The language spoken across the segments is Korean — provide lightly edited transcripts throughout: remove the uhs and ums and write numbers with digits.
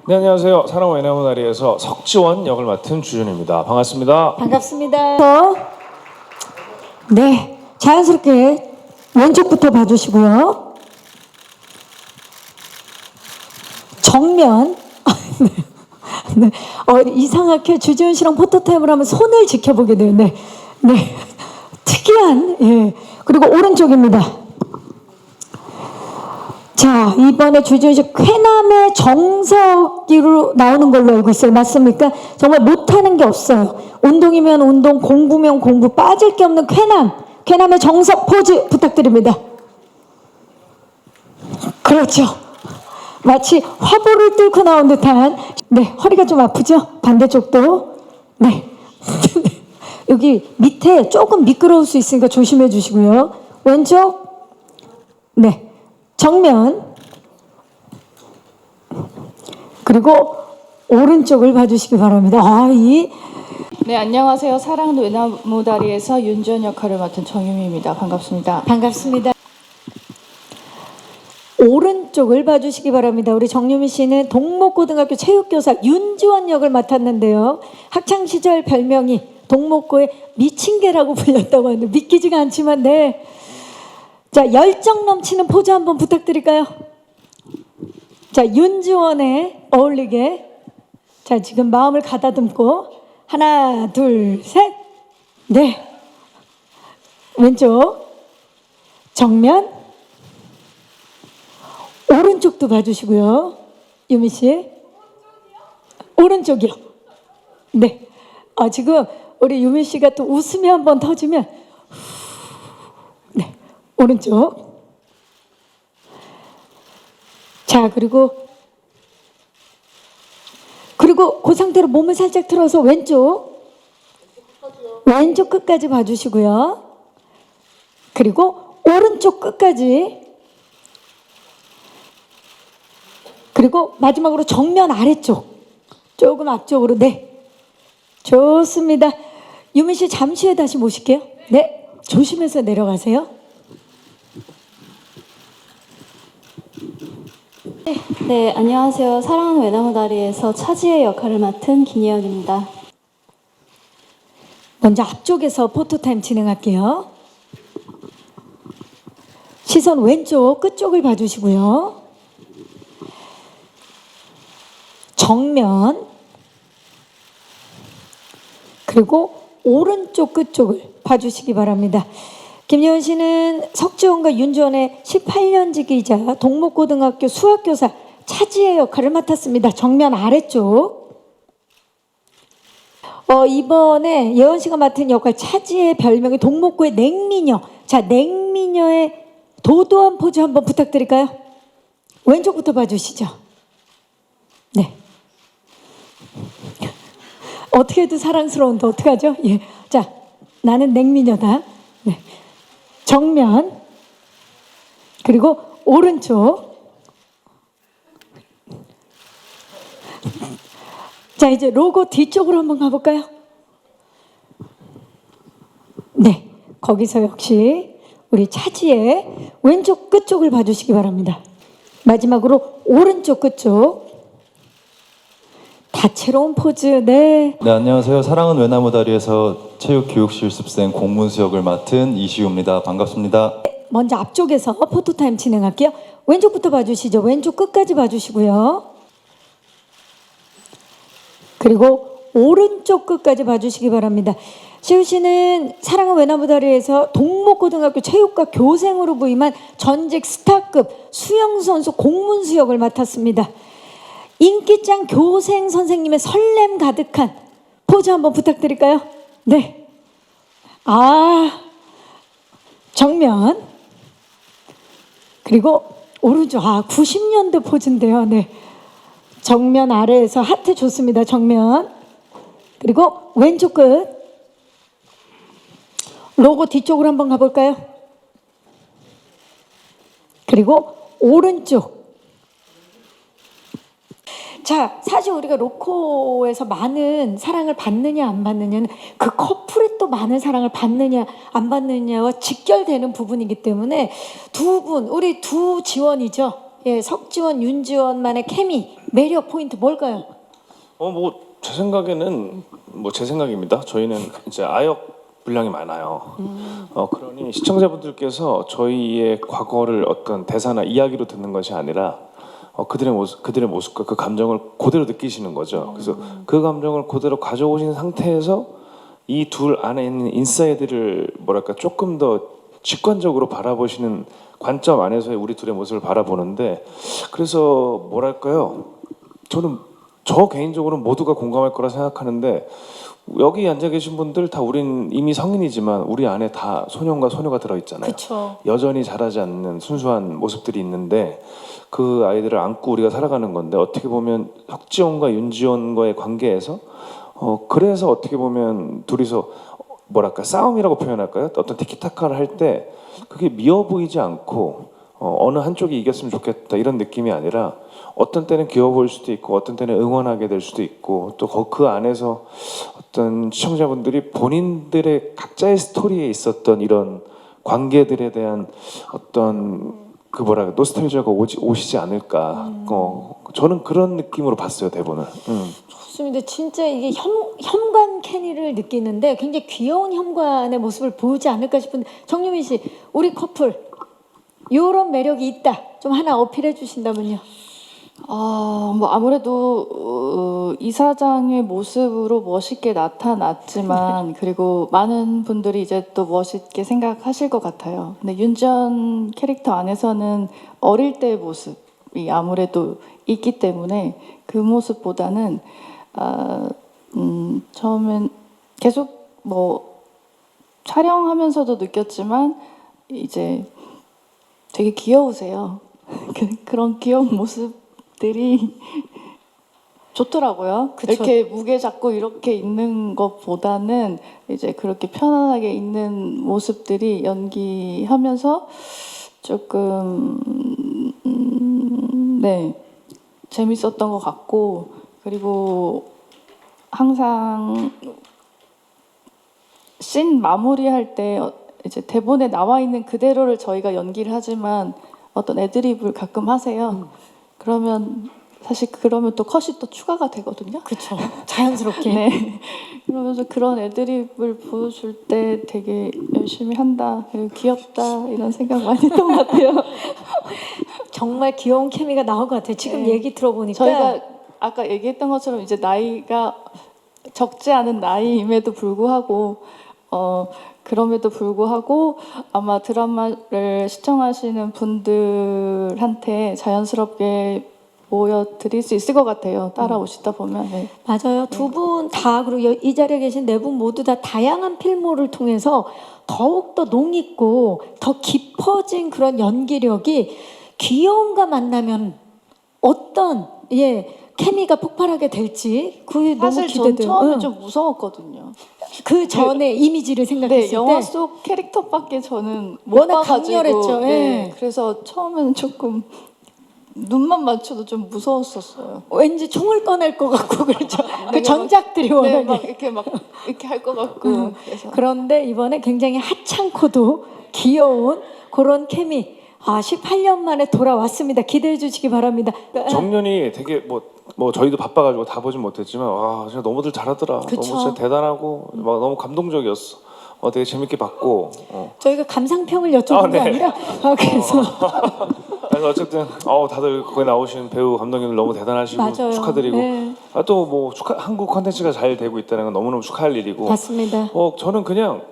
네, 안녕하세요. 사랑과 외나무다리에서 석지원 역을 맡은 주준입니다. 반갑습니다. 반갑습니다. 네, 자연스럽게 왼쪽부터 봐주시고요. 정면. 네. 이상하게 주지훈 씨랑 포토타임을 하면 손을 지켜보게 돼요. 네, 네. 특이한. 예. 그리고 오른쪽입니다. 자, 이번에 주지훈 씨 쾌남의 정석으로 나오는 걸로 알고 있어요. 맞습니까? 정말 못하는 게 없어요. 운동이면 운동, 공부면 공부, 빠질 게 없는 쾌남. 쾌남의 정석 포즈 부탁드립니다. 그렇죠. 마치 화보를 뚫고 나온 듯한. 네, 허리가 좀 아프죠? 반대쪽도. 네. 여기 밑에 조금 미끄러울 수 있으니까 조심해 주시고요. 왼쪽. 네. 정면. 그리고 오른쪽을 봐주시기 바랍니다. 네, 안녕하세요. 사랑은 외나무다리에서 윤지원 역할을 맡은 정유미입니다. 반갑습니다. 반갑습니다. 오른쪽을 봐주시기 바랍니다. 우리 정유미 씨는 동목고등학교 체육교사 윤지원 역을 맡았는데요. 학창시절 별명이 동목고의 미친 개라고 불렸다고 하는데 믿기지가 않지만 네. 자, 열정 넘치는 포즈 한번 부탁드릴까요? 자, 윤지원에 어울리게. 자, 지금 마음을 가다듬고 하나, 둘, 셋. 네. 왼쪽. 정면. 오른쪽도 봐주시고요. 유미 씨. 오른쪽이요. 네. 지금 우리 유미 씨가 또 웃음이 한번 터지면 네. 오른쪽. 자, 그리고 그 상태로 몸을 살짝 틀어서 왼쪽 끝까지 봐주시고요. 그리고 오른쪽 끝까지. 그리고 마지막으로 정면 아래쪽 조금 앞쪽으로. 네, 좋습니다. 유민 씨 잠시 후에 다시 모실게요. 네, 조심해서 내려가세요. 네, 안녕하세요. 사랑하는 외나무다리에서 차지의 역할을 맡은 김예연입니다. 먼저 앞쪽에서 포토타임 진행할게요. 시선 왼쪽 끝쪽을 봐주시고요. 정면. 그리고 오른쪽 끝쪽을 봐주시기 바랍니다. 김예원 씨는 석지원과 윤지원의 18년지기이자 동목고등학교 수학교사 차지의 역할을 맡았습니다. 정면 아래쪽. 이번에 예원 씨가 맡은 역할 차지의 별명이 동목고의 냉미녀. 자, 냉미녀의 도도한 포즈 한번 부탁드릴까요? 왼쪽부터 봐주시죠. 네. 어떻게 해도 사랑스러운데 어떡하죠? 예. 자, 나는 냉미녀다. 네. 정면. 그리고 오른쪽. 자, 이제 로고 뒤쪽으로 한번 가볼까요? 네. 거기서 역시 우리 차지의 왼쪽 끝쪽을 봐주시기 바랍니다. 마지막으로 오른쪽 끝쪽. 다채로운 포즈. 네. 네, 안녕하세요. 사랑은 외나무다리에서 체육교육실습생 공문수역을 맡은 이시우입니다. 반갑습니다. 먼저 앞쪽에서 포토타임 진행할게요. 왼쪽부터 봐주시죠. 왼쪽 끝까지 봐주시고요. 그리고 오른쪽 끝까지 봐주시기 바랍니다. 시우 씨는 사랑은 외나무다리에서 동목고등학교 체육과 교생으로 부임한 전직 스타급 수영선수 공문수역을 맡았습니다. 인기짱 교생 선생님의 설렘 가득한 포즈 한번 부탁드릴까요? 네. 정면. 그리고 오른쪽. 90년대 포즈인데요. 네. 정면 아래에서 하트 좋습니다. 정면. 그리고 왼쪽 끝. 로고 뒤쪽으로 한번 가볼까요? 그리고 오른쪽. 자, 사실 우리가 로코에서 많은 사랑을 받느냐 안 받느냐는 그 커플이 또 많은 사랑을 받느냐 안 받느냐와 직결되는 부분이기 때문에 두 분, 우리 두 지원이죠. 예, 석지원, 윤지원만의 케미, 매력 포인트 뭘까요? 뭐 제 생각에는 뭐 제 생각입니다. 저희는 이제 아역 분량이 많아요. 그러니 시청자분들께서 저희의 과거를 어떤 대사나 이야기로 듣는 것이 아니라 그들의 모습과 그 감정을 그대로 느끼시는 거죠. 그래서 그 감정을 그대로 가져오신 상태에서 이 둘 안에 있는 인사이드를 뭐랄까 조금 더 직관적으로 바라보시는 관점 안에서의 우리 둘의 모습을 바라보는데, 그래서 뭐랄까요? 저는 저 개인적으로는 모두가 공감할 거라 생각하는데, 여기 앉아 계신 분들 다 우린 이미 성인이지만 우리 안에 다 소년과 소녀가 들어있잖아요. 그쵸. 여전히 자라지 않는 순수한 모습들이 있는데 그 아이들을 안고 우리가 살아가는 건데, 어떻게 보면 석지원과 윤지원과의 관계에서 그래서 어떻게 보면 둘이서 뭐랄까 싸움이라고 표현할까요? 어떤 티키타카를 할 때 그게 미워 보이지 않고 어느 한쪽이 이겼으면 좋겠다 이런 느낌이 아니라, 어떤 때는 귀여워 보일 수도 있고 어떤 때는 응원하게 될 수도 있고, 또 그 안에서 어떤 시청자분들이 본인들의 각자의 스토리에 있었던 이런 관계들에 대한 어떤 그 뭐랄까 노스탈지아가 오시지 않을까. 저는 그런 느낌으로 봤어요, 대본을. 좋습니다. 진짜 이게 현관 케니를 느끼는데 굉장히 귀여운 현관의 모습을 보이지 않을까 싶은데, 정유민 씨, 우리 커플 이런 매력이 있다. 좀 하나 어필해 주신다면요. 뭐 아무래도 이사장의 모습으로 멋있게 나타났지만 그리고 많은 분들이 이제 또 멋있게 생각하실 것 같아요. 근데 윤지원 캐릭터 안에서는 어릴 때의 모습이 아무래도 있기 때문에 그 모습보다는 처음엔 계속 뭐 촬영하면서도 느꼈지만 이제 되게 귀여우세요. 그런 귀여운 모습들이 좋더라고요. 그쵸. 이렇게 무게 잡고 이렇게 있는 것보다는 이제 그렇게 편안하게 있는 모습들이 연기하면서 조금 네, 재밌었던 것 같고, 그리고 항상 씬 마무리할 때 이제 대본에 나와 있는 그대로를 저희가 연기를 하지만 어떤 애드립을 가끔 하세요. 그러면 사실 그러면 또 컷이 또 추가가 되거든요. 그렇죠. 자연스럽게. 네. 그러면서 그런 애드립을 보여줄 때 되게 열심히 한다, 그리고 귀엽다 이런 생각 많이 했던 것 같아요. 정말 귀여운 케미가 나올 것 같아요. 지금 네. 얘기 들어보니까 저희가 아까 얘기했던 것처럼 이제 나이가 적지 않은 나이임에도 불구하고 그럼에도 불구하고 아마 드라마를 시청하시는 분들한테 자연스럽게 보여드릴 수 있을 것 같아요. 따라오시다 보면. 네. 맞아요. 두 분 다, 그리고 이 자리에 계신 네 분 모두 다 다양한 필모를 통해서 더욱더 농익고 더 깊어진 그런 연기력이, 귀여움과 만나면 어떤 케미가 폭발하게 될지 그게 너무 사실 전 기대돼요. 처음에 응. 좀 무서웠거든요. 그 전에 이미지를 생각했을 네, 영화 때 속 캐릭터밖에 저는 못 워낙 봐가지고, 강렬했죠. 네, 예. 그래서 처음에는 조금 눈만 맞춰도 좀 무서웠었어요. 왠지 총을 꺼낼 것 같고 그렇죠. 그 네, 전작들이 네, 워낙에. 막 이렇게 할 것 같고. 그래서 그런데 이번에 굉장히 하찮고도 귀여운 그런 케미. 18년 만에 돌아왔습니다. 기대해 주시기 바랍니다. 정년이 되게 뭐 저희도 바빠가지고 다 보진 못했지만 진짜 너무들 잘하더라. 그쵸. 너무 진짜 대단하고 막 너무 감동적이었어. 되게 재밌게 봤고. 저희가 감상평을 여쭤본 게 네. 아니라 그래서 그래서 어쨌든 다들 거기 나오신 배우 감독님들 너무 대단하시고 맞아요. 축하드리고, 네. 또 뭐 한국 컨텐츠가 잘 되고 있다는 건 너무너무 축하할 일이고. 맞습니다. 저는 그냥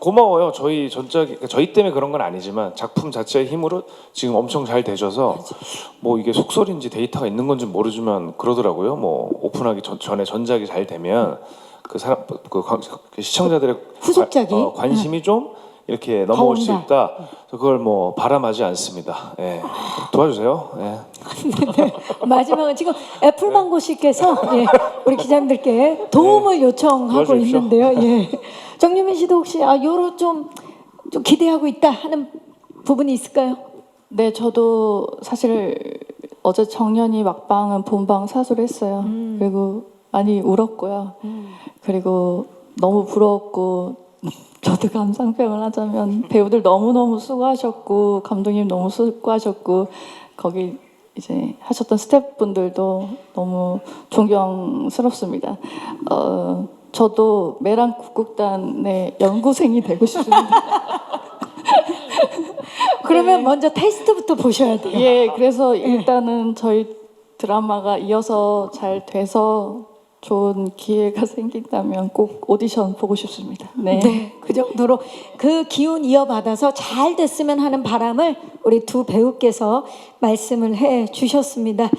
고마워요. 저희 전작이, 저희 때문에 그런 건 아니지만 작품 자체의 힘으로 지금 엄청 잘 되셔서, 뭐 이게 속설인지 데이터가 있는 건지 모르지만 그러더라고요. 뭐 오픈하기 전에 전작이 잘 되면 그 시청자들의 후속작이? 관심이 좀 이렇게 넘어올 수 온다. 있다. 그걸 뭐 바람하지 않습니다. 도와주세요. 마지막은 지금 애플망고 씨께서 우리 기자님들께 도움을 요청하고 도와주십시오. 있는데요. 정유민 씨도 혹시 요로 좀 기대하고 있다 하는 부분이 있을까요? 네, 저도 사실 어제 정년이 막방은 본방 사수를 했어요. 그리고 많이 울었고요. 그리고 너무 부러웠고, 저도 감상평을 하자면 배우들 너무너무 수고하셨고 감독님 너무 수고하셨고, 거기 이제 하셨던 스태프분들도 너무 존경스럽습니다. 저도 매랑 국극단의 연구생이 되고 싶습니다. 그러면 먼저 테스트부터 보셔야 돼요. 예, 그래서 일단은 저희 드라마가 이어서 잘 돼서 좋은 기회가 생긴다면 꼭 오디션 보고 싶습니다. 네. 네, 그 정도로 그 기운 이어받아서 잘 됐으면 하는 바람을 우리 두 배우께서 말씀을 해 주셨습니다.